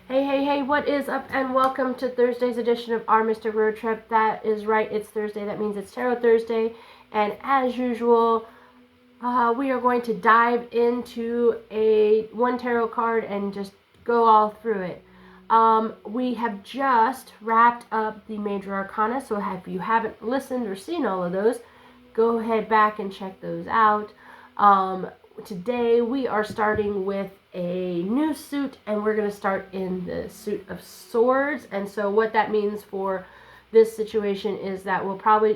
Hey, what is up? And welcome to Thursday's edition of our Mystic Road Trip. That is right, it's Thursday. That means it's Tarot Thursday. And as usual, we are going to dive into one tarot card and just go all through it. We have just wrapped up the Major Arcana, so if you haven't listened or seen all of those, go ahead back and check those out. Today we are starting with a new suit, and we're going to start in the suit of swords. And so what that means for this situation is that we're going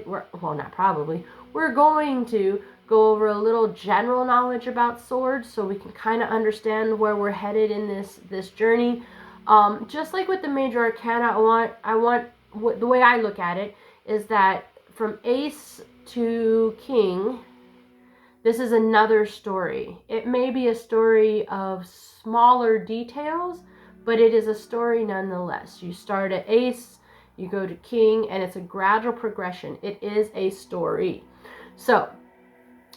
to go over a little general knowledge about swords so we can kind of understand where we're headed in this journey. Just like with the Major Arcana, the way I look at it is that from Ace to King, this is another story. It may be a story of smaller details, but it is a story nonetheless. You start at Ace, you go to King, and it's a gradual progression. It is a story. So,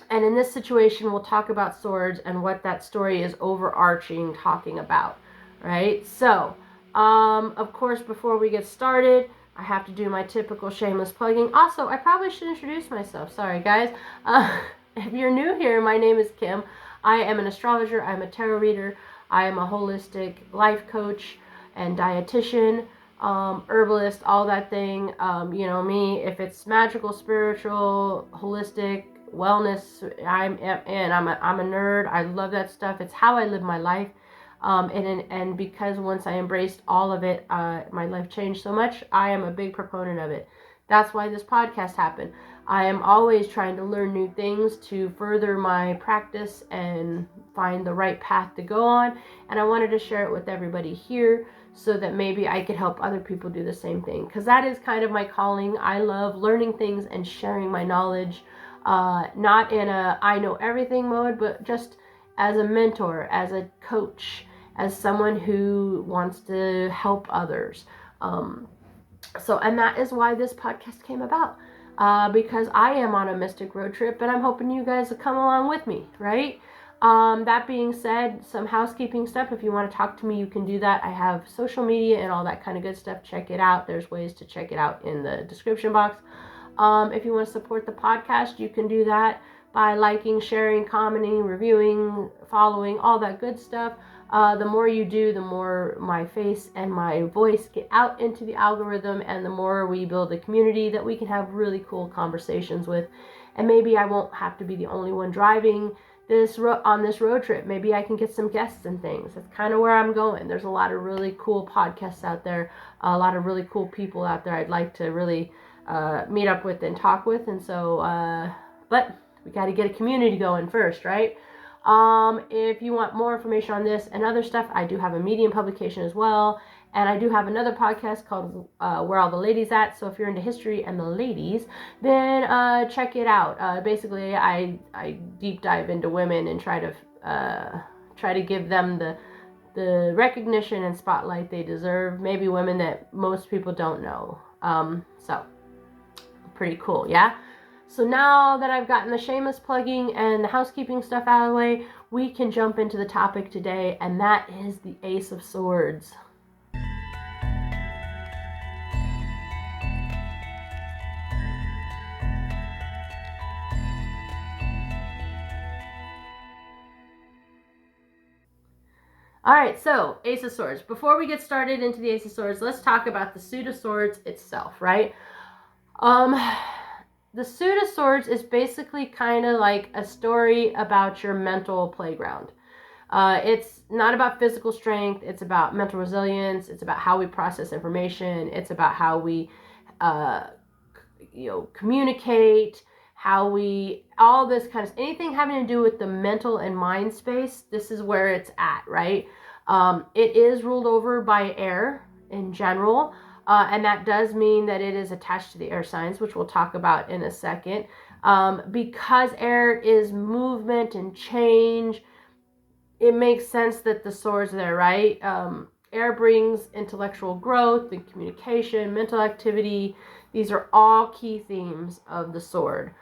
and in this situation, we'll talk about swords and what that story is overarching talking about, right? So, of course, before we get started, I have to do my typical shameless plugging. Also, I probably should introduce myself. Sorry, guys. If you're new here, my name is Kim. I am an astrologer. I'm a tarot reader. I am a holistic life coach and dietitian, herbalist, all that thing. You know me. If it's magical, spiritual, holistic, wellness, I'm a nerd. I love that stuff. It's how I live my life. And because once I embraced all of it, my life changed so much. I am a big proponent of it. That's why this podcast happened. I am always trying to learn new things to further my practice and find the right path to go on. And I wanted to share it with everybody here so that maybe I could help other people do the same thing. Because that is kind of my calling. I love learning things and sharing my knowledge. Not in a I know everything mode, but just as a mentor, as a coach, as someone who wants to help others. And that is why this podcast came about. Because I am on a mystic road trip, and I'm hoping you guys will come along with me, right? That being said, some housekeeping stuff. If you want to talk to me, you can do that. I have social media and all that kind of good stuff. Check it out. There's ways to check it out in the description box. If you want to support the podcast, you can do that by liking, sharing, commenting, reviewing, following, all that good stuff. The more you do, the more my face and my voice get out into the algorithm, and the more we build a community that we can have really cool conversations with. And maybe I won't have to be the only one driving on this road trip. Maybe I can get some guests and things. That's kind of where I'm going. There's a lot of really cool podcasts out there, a lot of really cool people out there I'd like to really meet up with and talk with. And so, but we got to get a community going first, right? If you want more information on this and other stuff, I do have a Medium publication as well. And I do have another podcast called Where All the Ladies At. So if you're into history and the ladies, then check it out. Basically, I deep dive into women and try to give them the recognition and spotlight they deserve. Maybe women that most people don't know. So pretty cool, yeah? So now that I've gotten the shameless plugging and the housekeeping stuff out of the way, we can jump into the topic today, and that is the Ace of Swords. Alright, so Ace of Swords. Before we get started into the Ace of Swords, let's talk about the suit of swords itself, right? The suit of swords is basically kind of like a story about your mental playground. It's not about physical strength. It's about mental resilience. It's about how we process information. It's about how we, communicate, all this kind of, anything having to do with the mental and mind space. This is where it's at, right? It is ruled over by air in general. And that does mean that it is attached to the air signs, which we'll talk about in a second. Because air is movement and change, it makes sense that the sword's there, right? Air brings intellectual growth and communication, mental activity. These are all key themes of the sword.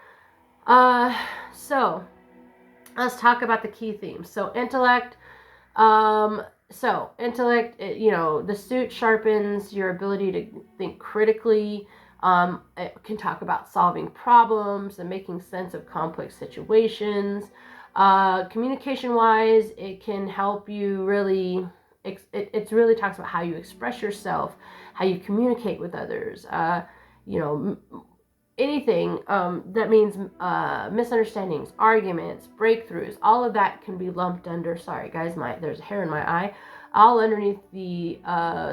So let's talk about the key themes. So intellect, So intellect, the suit sharpens your ability to think critically. It can talk about solving problems and making sense of complex situations. Communication wise, it can help you really. It really talks about how you express yourself, how you communicate with others. You know, anything that means misunderstandings, arguments, breakthroughs, all of that can be lumped under. Sorry, guys, there's a hair in my eye. All underneath the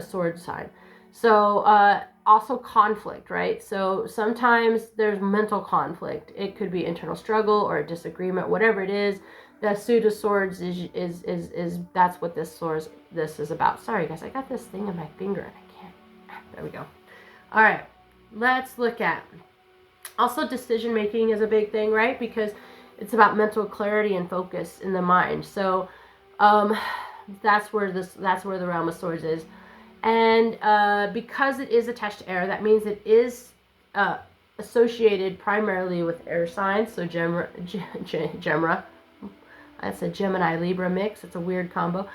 sword sign. So also conflict, right? So sometimes there's mental conflict. It could be internal struggle or a disagreement, whatever it is. The suit of swords is that's what this is about. Sorry, guys, I got this thing on my finger and I can't. There we go. All right, let's look at. Also, decision making is a big thing, right? Because it's about mental clarity and focus in the mind. So that's where the realm of swords is, and because it is attached to air, that means it is associated primarily with air signs. So Gemra, that's a Gemini Libra mix. It's a weird combo.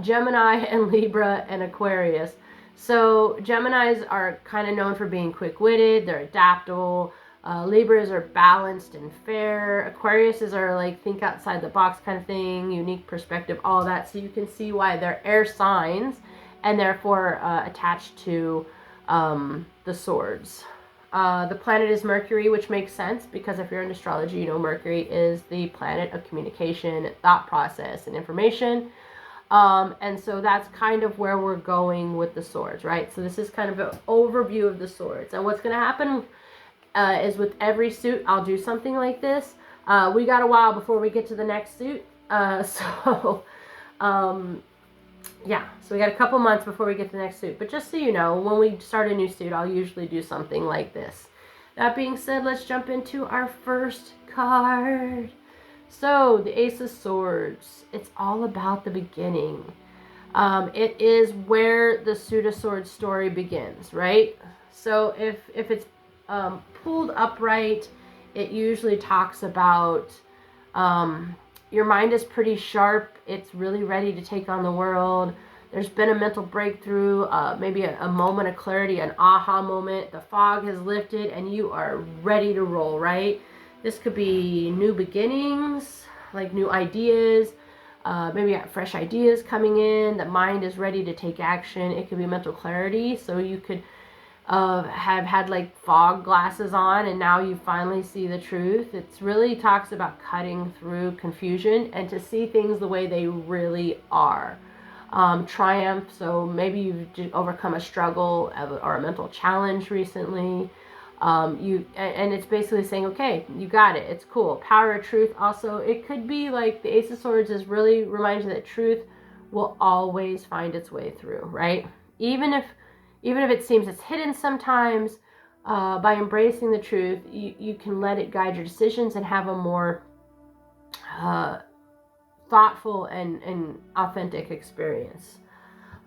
Gemini and Libra and Aquarius. So Geminis are kind of known for being quick-witted. They're adaptable. Libras are balanced and fair. Aquariuses are like think outside the box kind of thing, unique perspective, all that. So you can see why they're air signs and therefore attached to the swords. The planet is Mercury, which makes sense because if you're in astrology, you know Mercury is the planet of communication, thought process, and information. And so that's kind of where we're going with the swords, right? So this is kind of an overview of the swords. And what's going to happen is with every suit, I'll do something like this. We got a while before we get to the next suit. Yeah, so we got a couple months before we get to the next suit. But just so you know, when we start a new suit, I'll usually do something like this. That being said, let's jump into our first card. So, the Ace of Swords, it's all about the beginning. It is where the Suit of Swords story begins, right? So, if it's pulled upright, it usually talks about your mind is pretty sharp. It's really ready to take on the world. There's been a mental breakthrough, maybe a moment of clarity, an aha moment. The fog has lifted and you are ready to roll, right? This could be new beginnings, like new ideas, maybe fresh ideas coming in. The mind is ready to take action. It could be mental clarity. So you could have had like fog glasses on and now you finally see the truth. It really talks about cutting through confusion and to see things the way they really are. Triumph, so maybe you've overcome a struggle or a mental challenge recently. And it's basically saying, okay, you got it. It's cool. Power of truth. Also, it could be like the Ace of Swords is really reminds you that truth will always find its way through, right? Even if it seems it's hidden sometimes, by embracing the truth, you can let it guide your decisions and have a more thoughtful and authentic experience.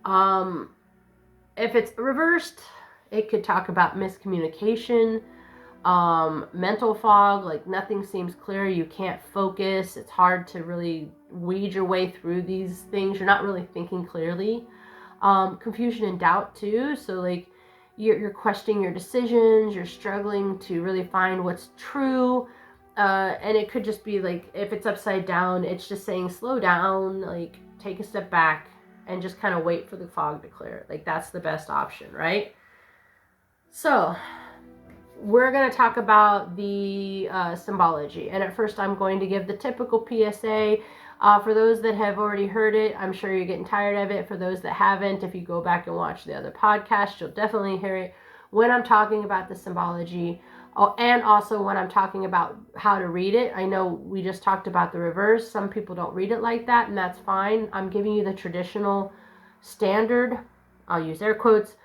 If it's reversed, it could talk about miscommunication, mental fog, like nothing seems clear, you can't focus, it's hard to really weed your way through these things, you're not really thinking clearly. Confusion and doubt too, so like you're questioning your decisions, you're struggling to really find what's true, and it could just be like, if it's upside down, it's just saying slow down, like take a step back and just kind of wait for the fog to clear. Like that's the best option, right? So we're going to talk about the symbology. And at first I'm going to give the typical PSA. For those that have already heard it, I'm sure you're getting tired of it. For those that haven't, if you go back and watch the other podcast, you'll definitely hear it when I'm talking about the symbology. Oh, and also when I'm talking about how to read it. I know we just talked about the reverse. Some people don't read it like that, and that's fine. I'm giving you the traditional standard, I'll use air quotes,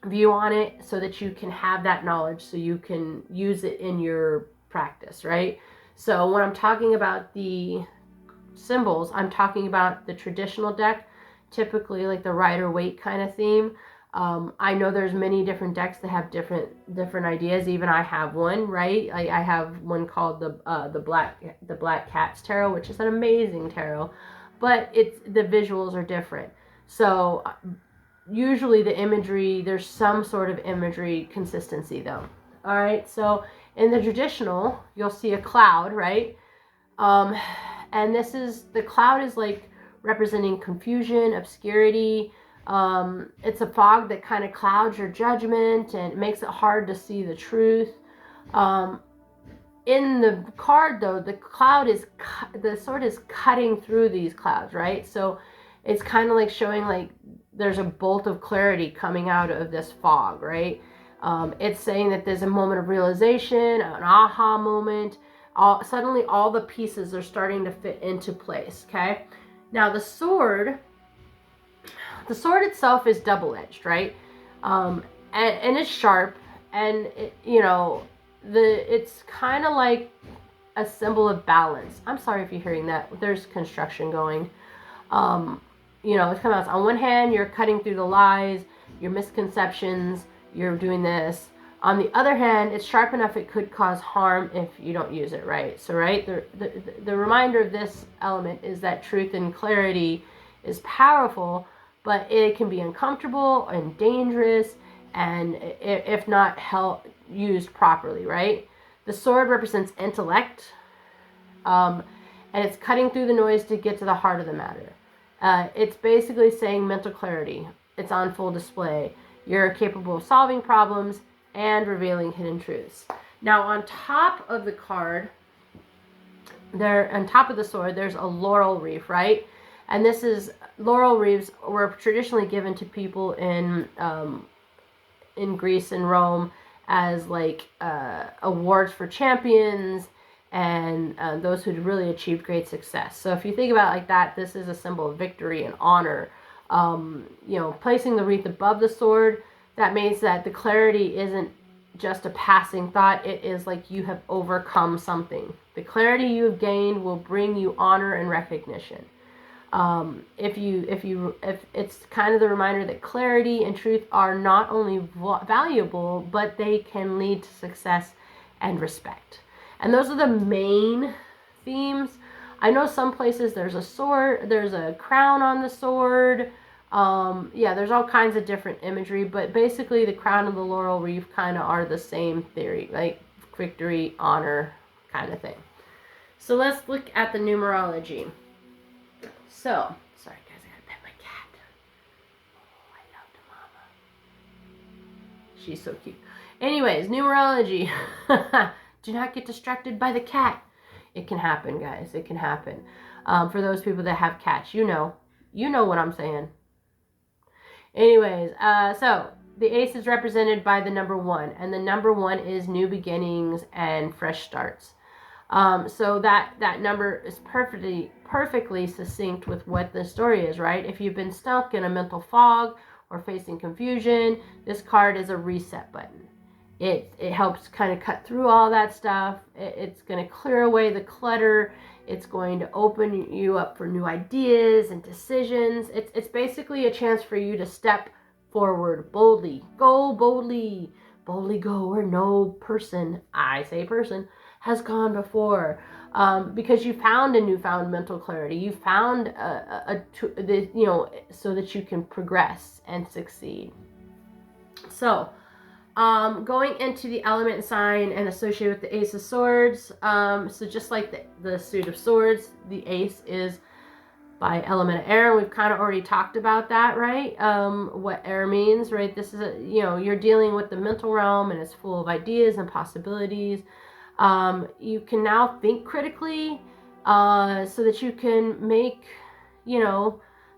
view on it so that you can have that knowledge so you can use it in your practice, right? So when I'm talking about the symbols, I'm talking about the traditional deck, typically like the Rider-Waite kind of theme. I know there's many different decks that have different ideas. Even I have one, right? I have one called the Black Cat's Tarot, which is an amazing tarot. but the visuals are different. So usually the imagery, there's some sort of imagery consistency though. All right, so in the traditional, you'll see a cloud, right? And the cloud is like representing confusion, obscurity. It's a fog that kind of clouds your judgment and makes it hard to see the truth. In the card though, the cloud is the sword is cutting through these clouds, right? So it's kind of like showing like there's a bolt of clarity coming out of this fog, right? It's saying that there's a moment of realization, an aha moment. Suddenly all the pieces are starting to fit into place. Okay, now the sword itself is double-edged, right? And it's sharp, and it's kind of like a symbol of balance. I'm sorry if you're hearing that. There's construction going. It's coming out. On one hand, you're cutting through the lies, your misconceptions. You're doing this. On the other hand, it's sharp enough it could cause harm if you don't use it right. So, right, the reminder of this element is that truth and clarity is powerful, but it can be uncomfortable and dangerous, and if not used properly, right? The sword represents intellect, and it's cutting through the noise to get to the heart of the matter. It's basically saying mental clarity. It's on full display. You're capable of solving problems and revealing hidden truths. Now, on top of the card, on top of the sword, there's a laurel wreath, right? And laurel wreaths were traditionally given to people in Greece and Rome as like awards for champions and those who'd really achieved great success. So if you think about it like that, this is a symbol of victory and honor. Placing the wreath above the sword, that means that the clarity isn't just a passing thought. It is like you have overcome something. The clarity you have gained will bring you honor and recognition. If it's kind of the reminder that clarity and truth are not only valuable, but they can lead to success and respect. And those are the main themes. I know some places there's a sword, there's a crown on the sword. There's all kinds of different imagery, but basically the crown and the laurel wreath kind of are the same theory, like victory, honor kind of thing. So let's look at the numerology. So, sorry guys, I gotta pet my cat. Oh, I love the mama. She's so cute. Anyways, numerology. Do not get distracted by the cat. It can happen, guys. It can happen. For those people that have cats, you know what I'm saying. Anyways, so the ace is represented by the number 1, and the number 1 is new beginnings and fresh starts. So that number is perfectly succinct with what the story is, right? If you've been stuck in a mental fog or facing confusion, this card is a reset button. It helps kind of cut through all that stuff. It's going to clear away the clutter. It's going to open you up for new ideas and decisions. It's basically a chance for you to step forward boldly. Go boldly. Boldly go where no person, I say person, has gone before. Because you found a newfound mental clarity. You found so that you can progress and succeed. So, going into the element sign and associated with the Ace of Swords. So just like the Suit of Swords, the Ace is by element of air. We've kind of already talked about that, right? What air means, right? This is you're dealing with the mental realm, and it's full of ideas and possibilities. You can now think critically, so that you can make,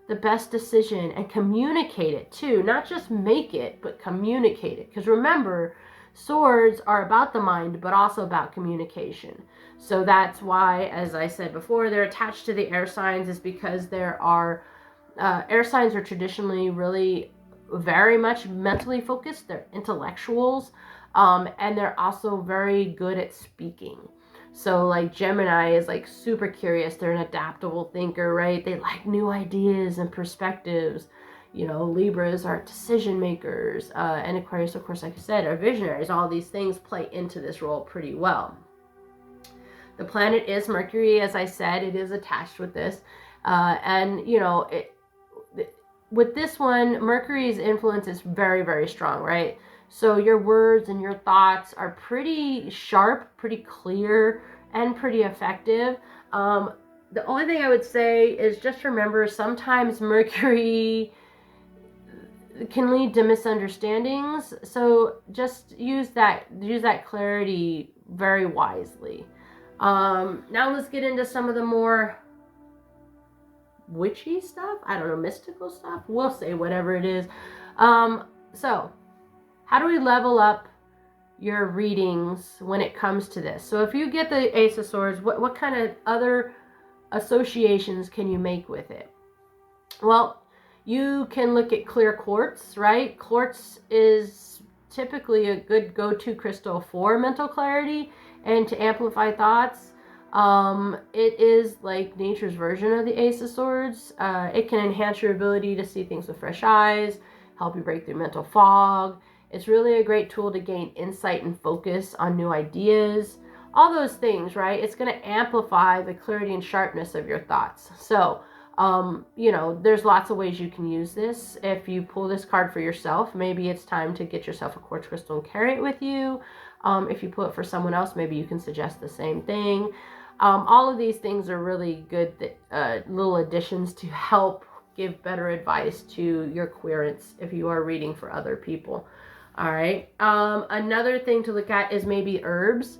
the best decision and communicate it too. Not just make it, but communicate it. Because remember, swords are about the mind, but also about communication. So that's why, as I said before, they're attached to the air signs, is because there are, air signs are traditionally really very much mentally focused. They're intellectuals, and they're also very good at speaking. So like Gemini is like super curious. They're an adaptable thinker, right? They like new ideas and perspectives. Libras are decision makers. And Aquarius, of course, like I said, are visionaries. All these things play into this role pretty well. The planet is Mercury, as I said. It is attached with this. And you know, with this one, Mercury's influence is very, very strong, right? So your words and your thoughts are pretty sharp, pretty clear, and pretty effective. The only thing I would say is just remember sometimes Mercury can lead to misunderstandings. So just use that clarity very wisely. Now let's get into some of the more witchy stuff. I don't know, mystical stuff. We'll say whatever it is. So how do we level up your readings when it comes to this? So if you get the Ace of Swords, what kind of other associations can you make with it? Well, you can look at clear quartz, right? Quartz is typically a good go-to crystal for mental clarity and to amplify thoughts. It is like nature's version of the Ace of Swords. It can enhance your ability to see things with fresh eyes, help you break through mental fog. It's really a great tool to gain insight and focus on new ideas. All those things, right? It's going to amplify the clarity and sharpness of your thoughts. So, you know, there's lots of ways you can use this. If you pull this card for yourself, maybe it's time to get yourself a quartz crystal and carry it with you. If you pull it for someone else, maybe you can suggest the same thing. All of these things are really good little additions to help give better advice to your querents if you are reading for other people. All right. Another thing to look at is maybe herbs.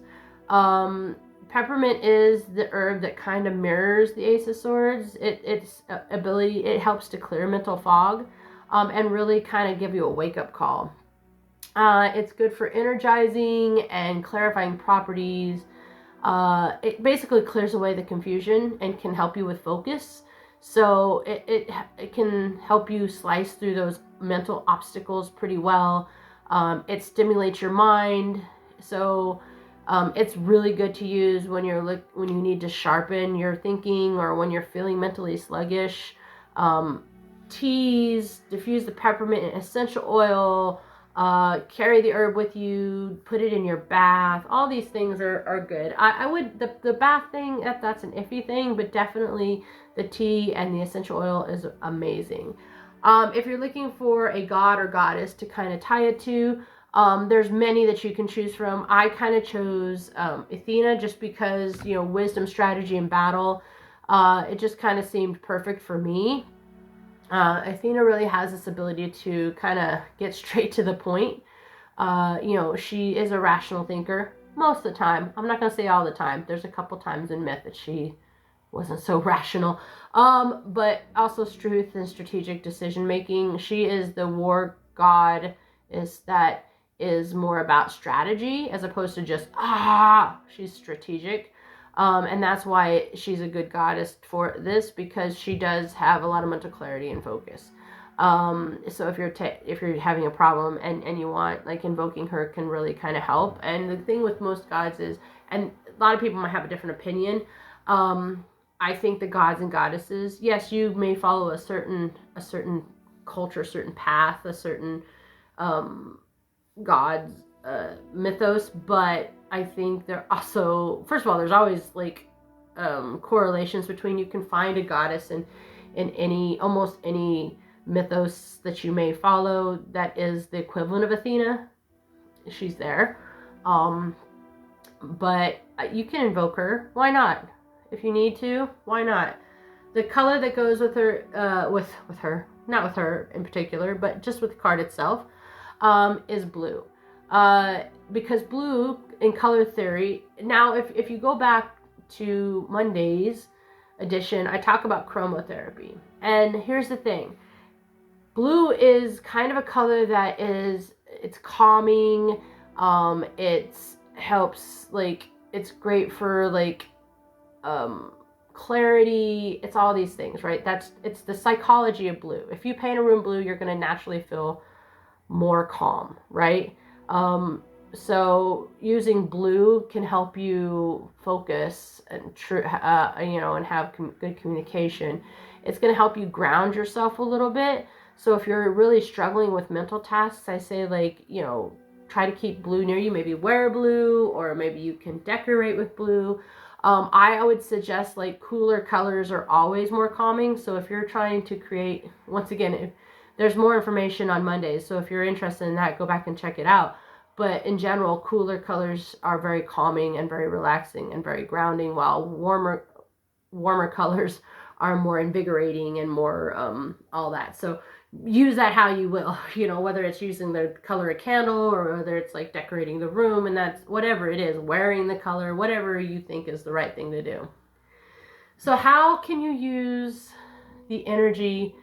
Peppermint is the herb that kind of mirrors the Ace of Swords. Its ability, it helps to clear mental fog and really kind of give you a wake-up call. It's good for energizing and clarifying properties. It basically clears away the confusion and can help you with focus. So it can help you slice through those mental obstacles pretty well. It stimulates your mind. So it's really good to use when when you need to sharpen your thinking or when you're feeling mentally sluggish. Teas, diffuse the peppermint in essential oil, carry the herb with you, put it in your bath. All these things are good. I would, the bath thing, that's an iffy thing, but definitely the tea and the essential oil is amazing. If you're looking for a god or goddess to kind of tie it to, there's many that you can choose from. I kind of chose Athena just because, you know, wisdom, strategy, and battle. It just kind of seemed perfect for me. Athena really has this ability to kind of get straight to the point. You know, she is a rational thinker most of the time. I'm not going to say all the time. There's a couple times in myth that she wasn't so rational. But also truth and strategic decision making. She is the war god that is more about strategy as opposed to just, she's strategic. And that's why she's a good goddess for this, because she does have a lot of mental clarity and focus. So if you're having a problem and you want, like, invoking her can really kind of help. And the thing with most gods is, and a lot of people might have a different opinion, I think the gods and goddesses, yes, you may follow a certain culture, a certain path, a certain god's mythos, but I think there also, first of all, there's always like correlations between, you can find a goddess in almost any mythos that you may follow that is the equivalent of Athena. She's there. But you can invoke her. Why not? If you need to, why not? The color that goes with her, with her, not with her in particular, but just with the card itself, is blue. Because blue in color theory, now if you go back to Monday's edition, I talk about chromotherapy. And here's the thing. Blue is kind of a color that it's calming. It helps, like, it's great for, like, clarity. It's all these things, right? It's the psychology of blue. If you paint a room blue, you're going to naturally feel more calm, right? So using blue can help you focus and and have good communication. It's going to help you ground yourself a little bit. So if you're really struggling with mental tasks, I say, like, try to keep blue near you. Maybe wear blue, or maybe you can decorate with blue. I would suggest like cooler colors are always more calming. So if you're trying to create, once again, there's more information on Mondays. So if you're interested in that, go back and check it out. But in general, cooler colors are very calming and very relaxing and very grounding, while warmer colors are more invigorating and more all that. So use that how you will, whether it's using the color of candle or whether it's like decorating the room, and that's whatever it is, wearing the color, whatever you think is the right thing to do. So how can you use the energy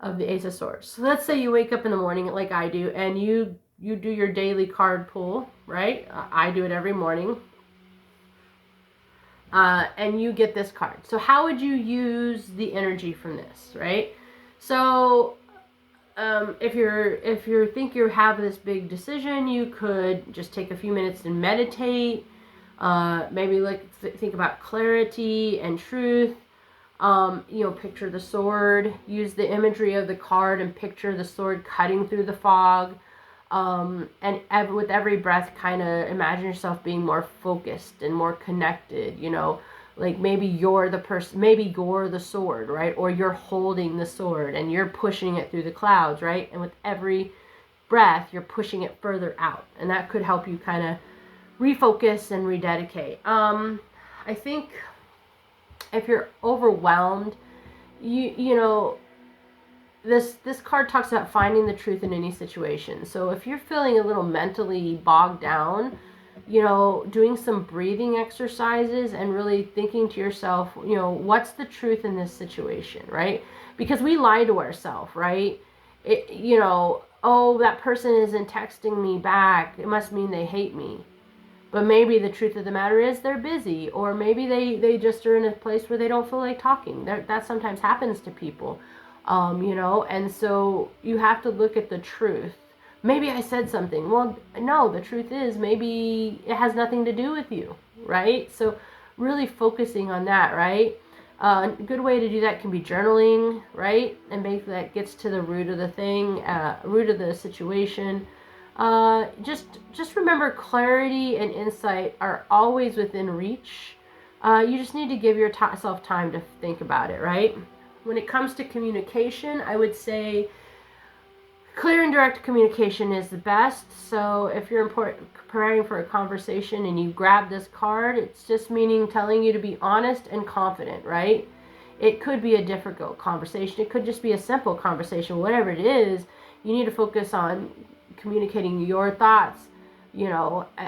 of the Ace of Swords? So let's say you wake up in the morning like I do, and you do your daily card pull, right? I do it every morning. And you get this card. So how would you use the energy from this, right? So if you think you have this big decision, you could just take a few minutes and meditate. Maybe think about clarity and truth. Picture the sword. Use the imagery of the card and picture the sword cutting through the fog. And with every breath, kind of imagine yourself being more focused and more connected, like maybe you're the person, maybe you're the sword, right? Or you're holding the sword and you're pushing it through the clouds, right? And with every breath, you're pushing it further out. And that could help you kind of refocus and rededicate. I think if you're overwhelmed, this card talks about finding the truth in any situation. So if you're feeling a little mentally bogged down, doing some breathing exercises and really thinking to yourself, what's the truth in this situation, right? Because we lie to ourselves, right? Oh, that person isn't texting me back, it must mean they hate me. But maybe the truth of the matter is they're busy, or maybe they just are in a place where they don't feel like talking. That sometimes happens to people. And so you have to look at the truth. Maybe I said something. Well, no, the truth is maybe it has nothing to do with you, right? So really focusing on that, right? A good way to do that can be journaling, right? And make that gets to the root of the thing, root of the situation. Just remember, clarity and insight are always within reach. You just need to give yourself time to think about it, right? When it comes to communication, I would say clear and direct communication is the best. So if you're preparing for a conversation and you grab this card, it's just telling you to be honest and confident, right? It could be a difficult conversation. It could just be a simple conversation. Whatever it is, you need to focus on communicating your thoughts.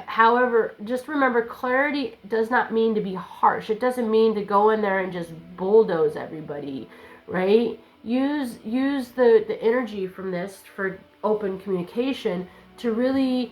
However, just remember, clarity does not mean to be harsh. It doesn't mean to go in there and just bulldoze everybody, right? Use the energy from this for open communication to really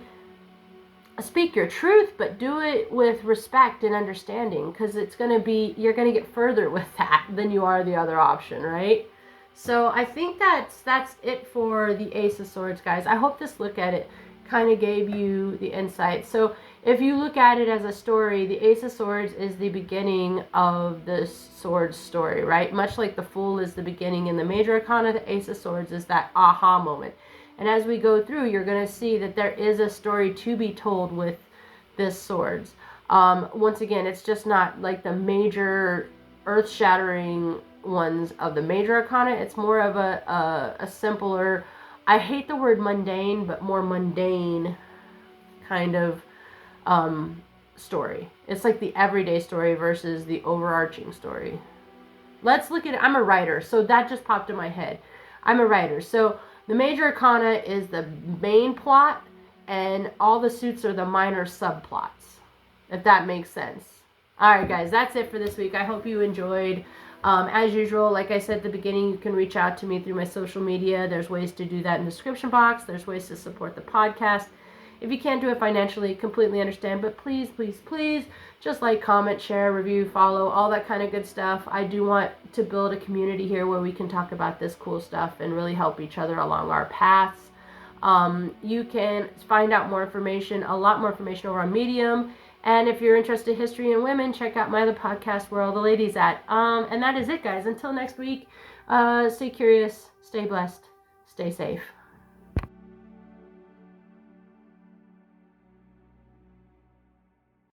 speak your truth, but do it with respect and understanding, because you're going to get further with that than you are the other option, right? So I think that's it for the Ace of Swords, guys. I hope this look at it kind of gave you the insight. So if you look at it as a story, the Ace of Swords is the beginning of the Swords story, right? Much like the Fool is the beginning in the Major Arcana, the Ace of Swords is that aha moment. And as we go through, you're going to see that there is a story to be told with this Swords. Once again, it's just not like the major earth-shattering ones of the Major Arcana. It's more of a simpler, I hate the word mundane, but more mundane kind of story. It's like the everyday story versus the overarching story. Let's look at it. I'm a writer, so that just popped in my head. I'm a writer. So the Major Arcana is the main plot, and all the suits are the minor subplots, if that makes sense. All right, guys, that's it for this week. I hope you enjoyed. As usual, like I said at the beginning, you can reach out to me through my social media. There's ways to do that in the description box. There's ways to support the podcast. If you can't do it financially, completely understand. But please, please, please, just like, comment, share, review, follow, all that kind of good stuff. I do want to build a community here where we can talk about this cool stuff and really help each other along our paths. You can find out more information, a lot more information over on Medium. And if you're interested in history and women, check out my other podcast, Where All the Ladies At. And that is it, guys. Until next week, stay curious, stay blessed, stay safe.